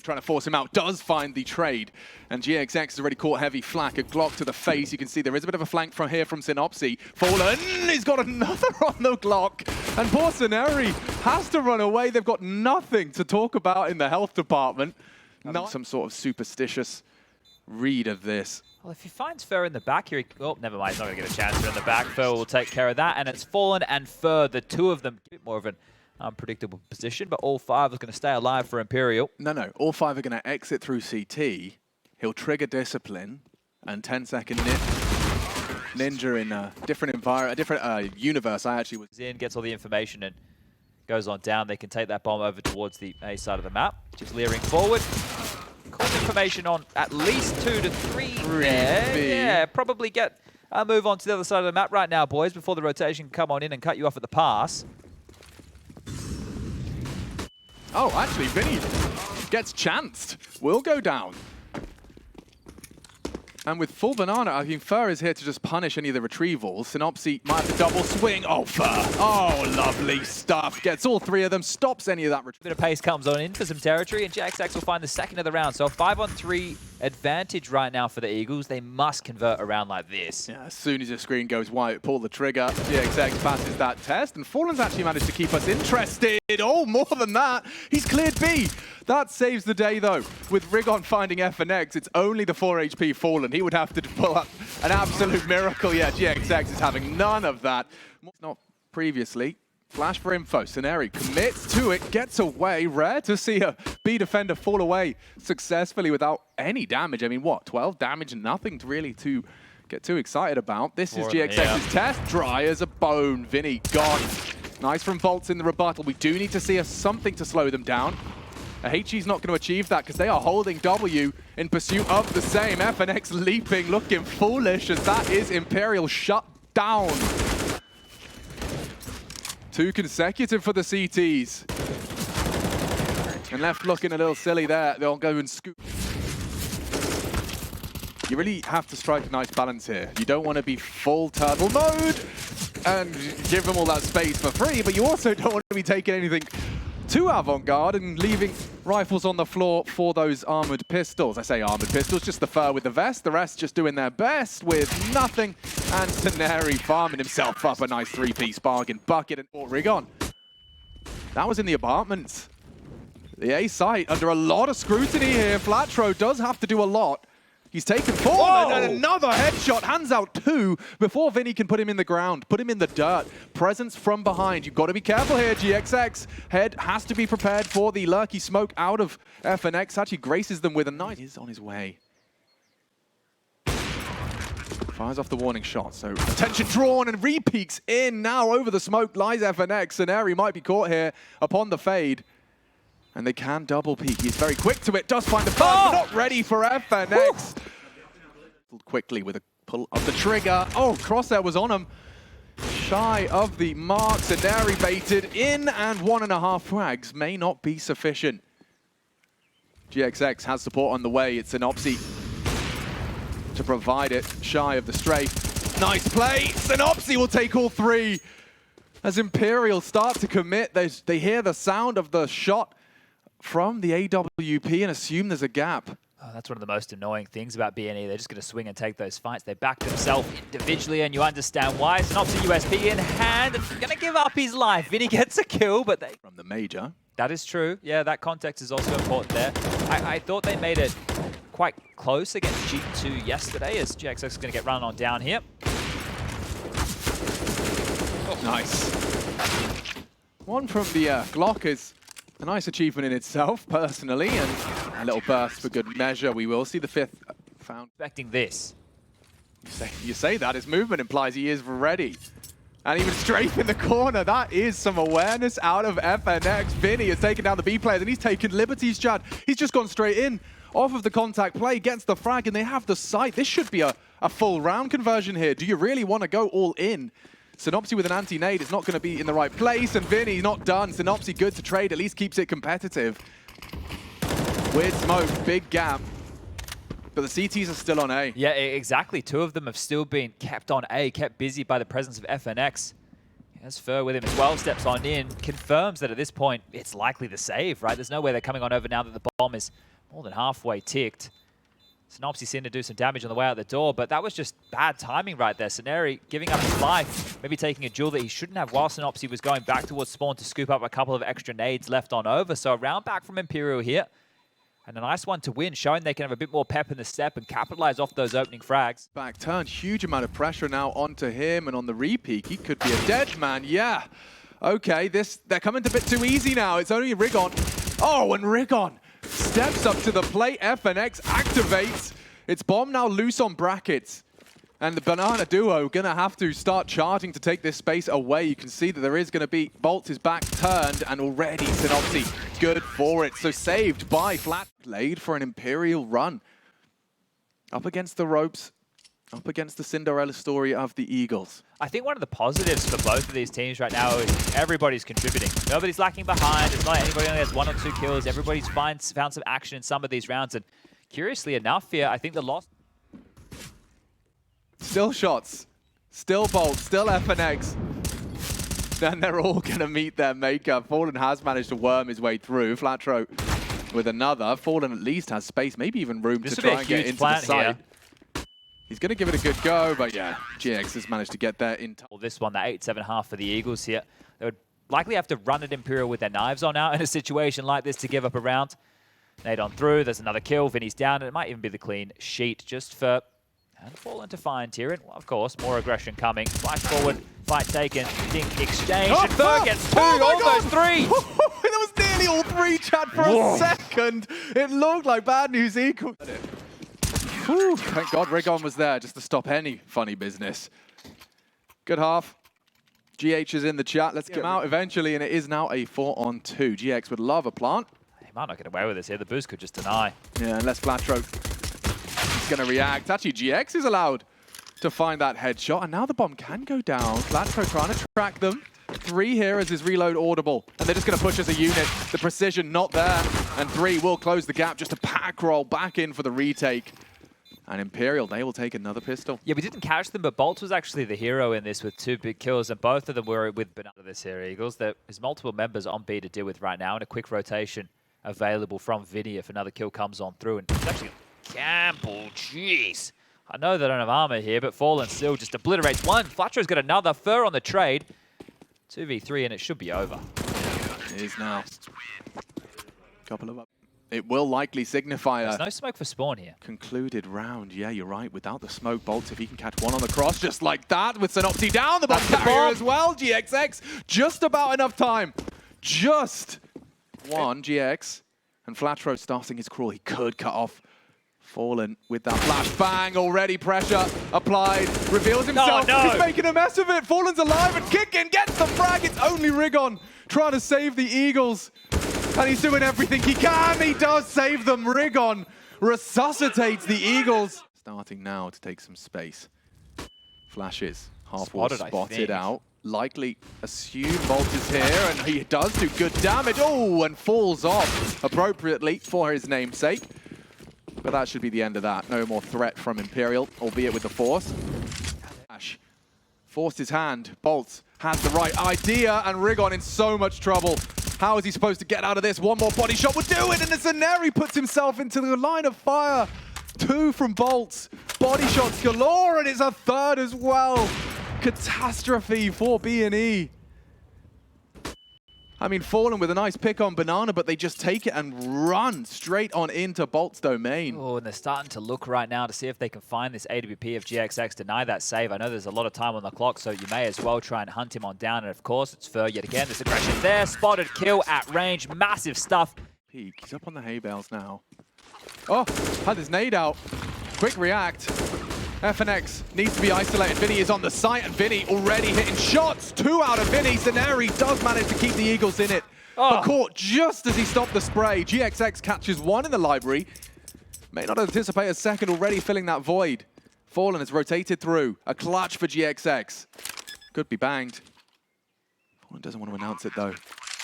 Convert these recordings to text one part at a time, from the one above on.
Trying to force him out, does find the trade. And GXX has already caught heavy flak. A Glock to the face. You can see there is a bit of a flank from here from sinnopsyy. Fallen, he's got another on the Glock. And poor sinnopsyy has to run away. They've got nothing to talk about in the health department. Not some sort of superstitious read of this. Well, if he finds Fur in the back here, oh, never mind, he's not going to get a chance here in the back. Fur will take care of that, and it's Fallen and Fur, the two of them, a bit more of an unpredictable position, but all five are going to stay alive for Imperial. No, all five are going to exit through CT. He'll trigger Discipline, and 10-second Ninja in a different environment, a different universe. I actually was in, gets all the information, and goes on down. They can take that bomb over towards the A side of the map, just leering forward. Caught information on at least 2 to 3 there. Yeah, probably get a move on to the other side of the map right now, boys, before the rotation can come on in and cut you off at the pass. Oh, actually, Vinny gets chanced. Will go down. And with full banana, I think Fur is here to just punish any of the retrievals. sinnopsyy might have to double swing. Oh, Fur. Oh, lovely stuff. Gets all three of them, stops any of that retrieval. Bit of pace comes on in for some territory, and GXX will find the second of the round. So a 5-on-3 advantage right now for the Eagles. They must convert around like this. Yeah, as soon as the screen goes white, pull the trigger. GXX passes that test, and Fallen's actually managed to keep us interested. Oh, more than that. He's cleared B. That saves the day, though. With rigoN finding FNX, it's only the 4 HP Fallen. He would have to pull up an absolute miracle. Yeah, GXX is having none of that. Not previously. Flash for info. sinnopsyy commits to it, gets away. Rare to see a B defender fall away successfully without any damage. I mean, what? 12 damage, nothing to really to get too excited about. This is GXX's test. Dry as a bone. Vinny gone. Nice from Volts in the rebuttal. We do need to see something to slow them down. HG's not going to achieve that because they are holding W in pursuit of the same. FNX leaping, looking foolish as that is Imperial shut down. 2 consecutive for the CTs. And left looking a little silly there. They'll go and scoop. You really have to strike a nice balance here. You don't want to be full turtle mode and give them all that space for free, but you also don't want to be taking anything too avant-garde and leaving rifles on the floor for those armored pistols. I say armored pistols, just the Fur with the vest, the rest just doing their best with nothing. And sinnopsyy farming himself up a nice 3-piece bargain bucket and rigoN. That was in the apartments. The A site under a lot of scrutiny here. Flatro does have to do a lot. He's taken 4 and another headshot, hands out 2 before Vinny can put him in the ground, put him in the dirt. Presence from behind. You've got to be careful here, GXX. Head has to be prepared for the lurky smoke out of FNX. Actually graces them with a knife. He's on his way. Fires off the warning shot, so attention drawn and re-peeks in. Now over the smoke lies FNX. sinnopsyy might be caught here upon the fade. And they can double peek. He's very quick to it. Does find the first, but not ready for FNX. Quickly with a pull of the trigger. Oh, Crosshair was on him. Shy of the mark. sinnopsyy baited in, and 1.5 frags may not be sufficient. GXX has support on the way. It's sinnopsyy to provide it. Shy of the strafe. Nice play. sinnopsyy will take all 3. As Imperial start to commit, they hear the sound of the shot from the AWP and assume there's a gap. Oh, that's one of the most annoying things about BNE. They're just going to swing and take those fights. They back themselves individually, and you understand why. sinnopsyy USP in hand, going to give up his life. Vinny gets a kill, but they... From the Major. That is true. Yeah, that context is also important there. I thought they made it quite close against G2 yesterday, as GXX is going to get run on down here. Oh, nice. One from the Glock is a nice achievement in itself, personally, and a little burst for good measure. We will see the 5th found. Expecting this. You say that, his movement implies he is ready. And even strafe in the corner, that is some awareness out of FNX. Vinny has taken down the B players, and he's taken liberties, Chad. He's just gone straight in, off of the contact play, gets the frag, and they have the sight. This should be a full round conversion here. Do you really want to go all in? sinnopsyy with an anti-nade is not going to be in the right place, and Vinny not done. sinnopsyy good to trade, at least keeps it competitive. Weird smoke, big gap. But the CTs are still on A. Yeah, exactly. 2 of them have still been kept on A, kept busy by the presence of FNX. He has Fur with him as well, steps on in, confirms that at this point, it's likely the save, right? There's no way they're coming on over now that the bomb is More than halfway ticked. sinnopsyy seemed to do some damage on the way out the door, but that was just bad timing right there. sinnopsyy giving up his life, maybe taking a duel that he shouldn't have while sinnopsyy was going back towards spawn to scoop up a couple of extra nades left on over. So a round back from Imperial here. And a nice one to win, showing they can have a bit more pep in the step and capitalize off those opening frags. Back turn, huge amount of pressure now onto him, and on the repeat, he could be a dead man, yeah. Okay, they're coming a bit too easy now. It's only rigoN. Oh, and rigoN steps up to the plate, FNX activates. It's bomb now loose on brackets. And the Banana duo gonna have to start charging to take this space away. You can see that there is gonna be, Bolts is back turned, and already sinnopsyy good for it. So saved by Flat. Played for an Imperial run. Up against the ropes, up against the Cinderella story of the Eagles. I think one of the positives for both of these teams right now is everybody's contributing. Nobody's lacking behind. It's not anybody only has 1 or 2 kills. Everybody's found some action in some of these rounds. And curiously enough here, I think the loss... Still shots, still Bolts, still FNX. Then they're all gonna meet their maker. Fallen has managed to worm his way through. Flatro with another. Fallen at least has space, maybe even room to try and get into the side. He's gonna give it a good go, but yeah, GX has managed to get there in time. Well, this one, that 8-7 for the Eagles here. They would likely have to run at Imperial with their knives on out in a situation like this to give up a round. Nade on through, there's another kill. Vinny's down, and it might even be the clean sheet just for... And Fallen to find here, and of course, more aggression coming. Flash forward, fight taken, dink exchange, and Fer gets 2, almost 3! That was nearly all 3, Chad, for a second. It looked like bad news equal. Whew, thank God rigoN was there just to stop any funny business. Good half. GH is in the chat. Let's get him out eventually, and it is now a 4-on-2. GX would love a plant. He might not get away with this here. The boost could just deny. Yeah, unless Flatro is going to react. Actually, GX is allowed to find that headshot, and now the bomb can go down. Flatro trying to track them. 3 here as his reload audible, and they're just going to push as a unit. The precision not there, and 3 will close the gap. Just a pack roll back in for the retake. And Imperial, they will take another pistol. Yeah, we didn't catch them, but Bolt was actually the hero in this with 2 big kills, and both of them were with Banana this here, Eagles. There's multiple members on B to deal with right now, and a quick rotation available from Vinny if another kill comes on through. And it's actually Campbell, jeez. I know they don't have armor here, but Fallen still just obliterates one. Flatro's got another. Fer on the trade. 2v3, and it should be over. It is now. Couple of up. It will likely signify There's no smoke for spawn here. Concluded round. Yeah, you're right. Without the smoke, Bolts, if he can catch one on the cross, just like that, with sinnopsyy down, the bomb carrier as well. GXX, just about enough time. Just one, GX. And Flatro starting his crawl. He could cut off Fallen with that flash bang. Already pressure applied. Reveals himself. Oh, no. He's making a mess of it. Fallen's alive and kicking. Gets the frag. It's only rigoN trying to save the Eagles. And he's doing everything he can. He does save them. rigoN resuscitates the Eagles. Starting now to take some space. Flashes. Half-wall spotted out. Likely assume Bolt is here, and he does do good damage. Oh, and falls off appropriately for his namesake. But that should be the end of that. No more threat from Imperial, albeit with the Force. Ash forced his hand. Bolt has the right idea, and rigoN in so much trouble. How is he supposed to get out of this? One more body shot would do it, and sinnopsyy puts himself into the line of fire. 2 from Bolts. Body shots galore, and it's a 3rd as well. Catastrophe for B&E. I mean, Fallen with a nice pick on Banana, but they just take it and run straight on into Bolt's domain. Oh, and they're starting to look right now to see if they can find this AWP of GXX, deny that save. I know there's a lot of time on the clock, so you may as well try and hunt him on down. And of course, it's Fer yet again. This aggression there. Spotted kill at range. Massive stuff. Peak. He's up on the hay bales now. Oh, had his nade out. Quick react. FNX needs to be isolated. Vinny is on the site, and Vinny already hitting shots. 2 out of Vinny. sinnopsyy does manage to keep the Eagles in it. But caught just as he stopped the spray. GXX catches 1 in the library. May not anticipate a second, already filling that void. Fallen has rotated through. A clutch for GXX. Could be banged. Fallen doesn't want to announce it, though.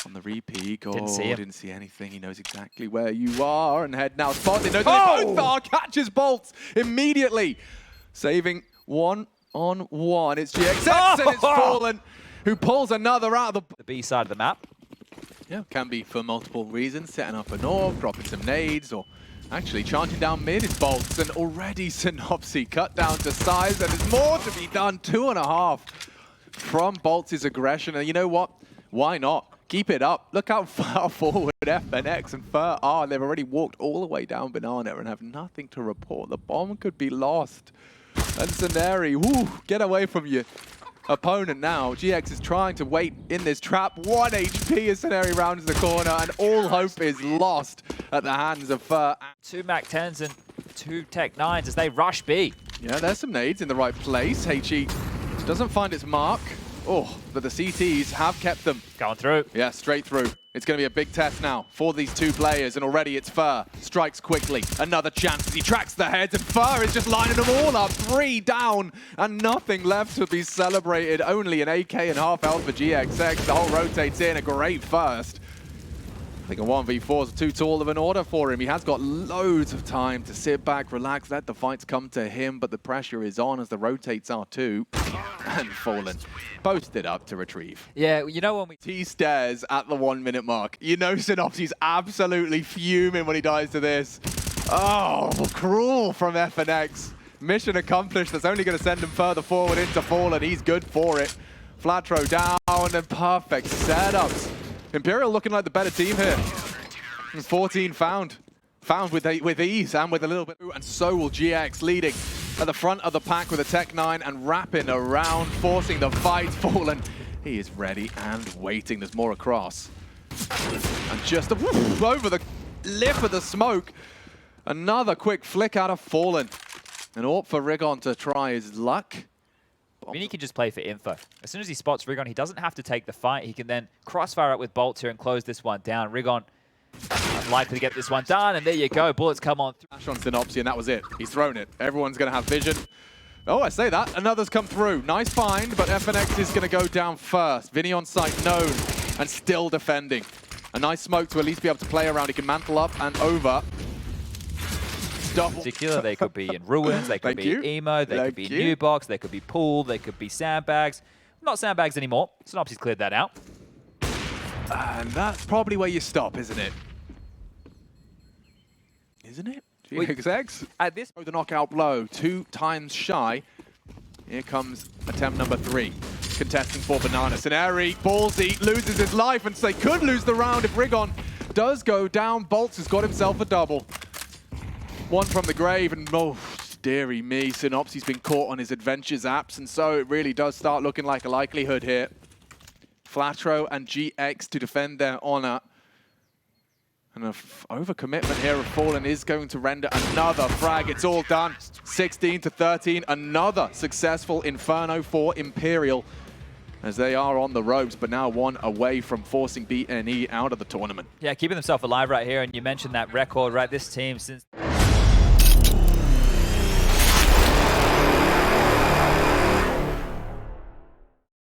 On the repeat. Oh, didn't see anything. He knows exactly where you are. And head now spotted. Knows where they both are. Catches Bolts immediately. Saving 1-on-1. It's GXX, and it's Fallen who pulls another out of the B side of the map. Yeah, can be for multiple reasons. Setting up a north, dropping some nades, or Actually, chanting down mid is Bolts, and already sinnopsyy cut down to size, and there's more to be done. 2.5 from Bolts' aggression, and you know what? Why not? Keep it up. Look how far forward FNX and Fer are. They've already walked all the way down Banana and have nothing to report. The bomb could be lost. And sinnopsyy, whoo, get away from your opponent now. GX is trying to wait in this trap. 1 HP as sinnopsyy rounds the corner, and all hope is lost at the hands of Fer. 2 Mac-10s and 2 Tech-9s as they rush B. Yeah, there's some nades in the right place. HE doesn't find its mark. Oh, but the CTs have kept them. Going through. Yeah, straight through. It's going to be a big test now for these two players, and already it's Fer. Strikes quickly. Another chance as he tracks the heads, and Fer is just lining them all up. 3 down, and nothing left to be celebrated. Only an AK and half health for GXX. The whole rotates in. A great first. I think a 1v4 is too tall of an order for him. He has got loads of time to sit back, relax, let the fights come to him, but the pressure is on as the rotates are too. And Fallen posted up to retrieve. Yeah, you know when He stares at the 1 minute mark. You know sinnopsy's absolutely fuming when he dies to this. Oh, cruel from FNX. Mission accomplished. That's only going to send him further forward into Fallen. He's good for it. Flatro down and perfect setups. Imperial looking like the better team here. 14 found with ease and with a little bit. And so will GX leading at the front of the pack with a Tech-9 and wrapping around, forcing the fight. Fallen, he is ready and waiting. There's more across. And just over the lip of the smoke. Another quick flick out of Fallen. And ought for rigoN to try his luck. I mean, he can just play for info. As soon as he spots rigoN, he doesn't have to take the fight. He can then crossfire up with Bolts here and close this one down. rigoN unlikely to get this one done, and there you go. Bullets come on. Flash on sinnopsyy, and that was it. He's thrown it. Everyone's going to have vision. Oh, I say that. Another's come through. Nice find, but FNX is going to go down first. Vinny on site, known, and still defending. A nice smoke to at least be able to play around. He can mantle up and over. In particular, they could be in ruins, they could be in emo, they could be in new box, they could be pool, they could be sandbags. Not sandbags anymore. sinnopsyy's cleared that out. And that's probably where you stop, isn't it? Isn't it? GXX At this the knockout blow, 2 times shy. Here comes attempt number 3. Contesting for Banana. sinnopsyy, ballsy, loses his life, and they could lose the round if rigoN does go down. Bolts has got himself a double. 1 from the grave, and oh, dearie me, sinnopsyy's been caught on his adventures apps, and so it really does start looking like a likelihood here. Flatro and GX to defend their honor. And an overcommitment here of Fallen is going to render another frag. It's all done. 16-13, another successful Inferno for Imperial, as they are on the ropes, but now 1 away from forcing BNE out of the tournament. Yeah, keeping themselves alive right here, and you mentioned that record, right? This team, since